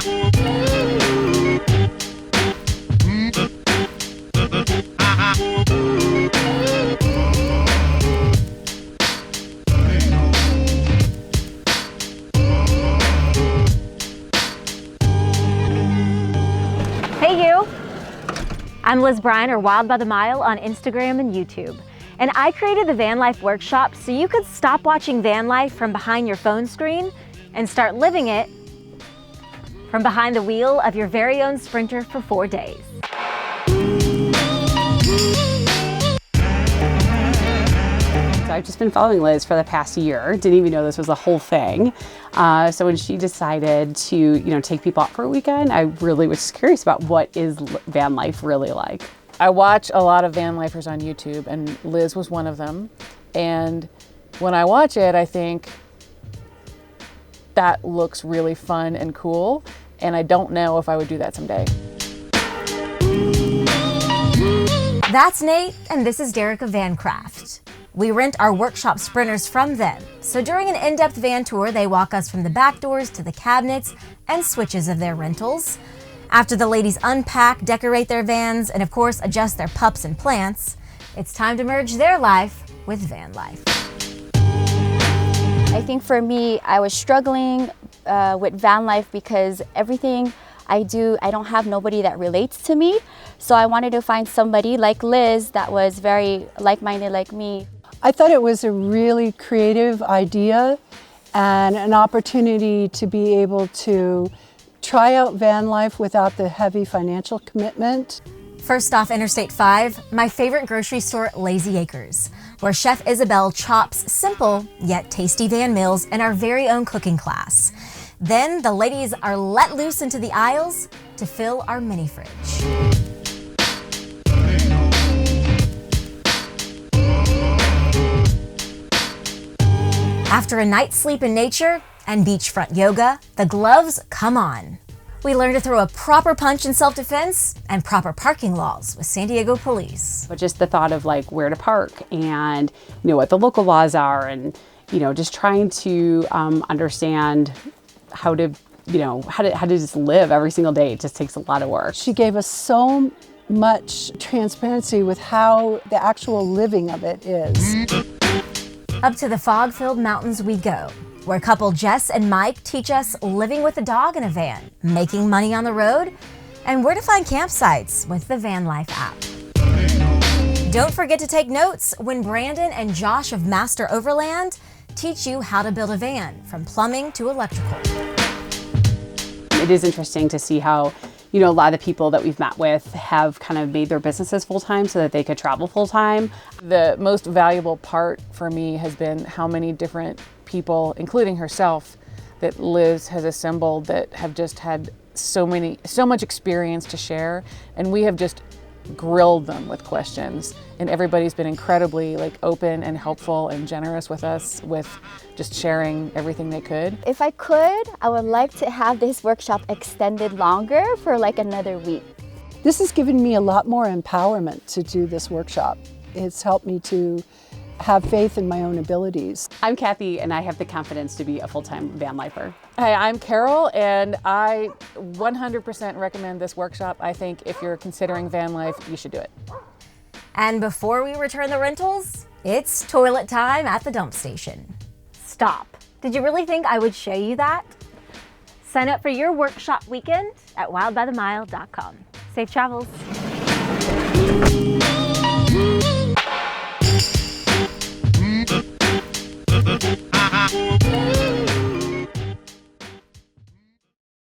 Hey you! I'm Liz Bryant, or Wild by the Mile, on Instagram and YouTube. And I created the Van Life Workshop so you could stop watching van life from behind your phone screen and start living it from behind the wheel of your very own Sprinter for 4 days. So I've just been following Liz for the past year. Didn't even know this was a whole thing. So when she decided to, take people out for a weekend, I really was just curious about what is van life really like. I watch a lot of van lifers on YouTube, and Liz was one of them. And when I watch it, I think that looks really fun and cool. And I don't know if I would do that someday. That's Nate, and this is Derek of Vancraft. We rent our workshop sprinters from them. So during an in-depth van tour, they walk us from the back doors to the cabinets and switches of their rentals. After the ladies unpack, decorate their vans, and of course adjust their pups and plants, it's time to merge their life with van life. I think for me, I was struggling with van life because everything I do, I don't have nobody that relates to me. So I wanted to find somebody like Liz that was very like-minded like me. I thought it was a really creative idea and an opportunity to be able to try out van life without the heavy financial commitment. First off Interstate 5, my favorite grocery store, Lazy Acres, where Chef Isabel chops simple yet tasty van meals in our very own cooking class. Then the ladies are let loose into the aisles to fill our mini fridge. After a night's sleep in nature and beachfront yoga, the gloves come on. We learn to throw a proper punch in self-defense and proper parking laws with San Diego police. But just the thought of where to park and what the local laws are, and just trying to understand how to just live every single day. It just takes a lot of work. She gave us so much transparency with how the actual living of it is. Up to the fog-filled mountains we go, where couple Jess and Mike teach us living with a dog in a van, making money on the road, and where to find campsites with the VanLife app. Don't forget to take notes when Brandon and Josh of Master Overland teach you how to build a van, from plumbing to electrical. It is interesting to see how a lot of the people that we've met with have kind of made their businesses full-time so that they could travel full-time. The most valuable part for me has been how many different people, including herself, that Liz has assembled that have just had so much experience to share, and we have just grilled them with questions, and everybody's been incredibly open and helpful and generous with us with just sharing everything they could. If I could, I would like to have this workshop extended longer for another week. This has given me a lot more empowerment to do this workshop. It's helped me to have faith in my own abilities. I'm Kathy, and I have the confidence to be a full-time van lifer. Hi, I'm Carol, and I 100% recommend this workshop. I think if you're considering van life, you should do it. And before we return the rentals, it's toilet time at the dump station. Stop. Did you really think I would show you that? Sign up for your workshop weekend at wildbythemile.com. Safe travels.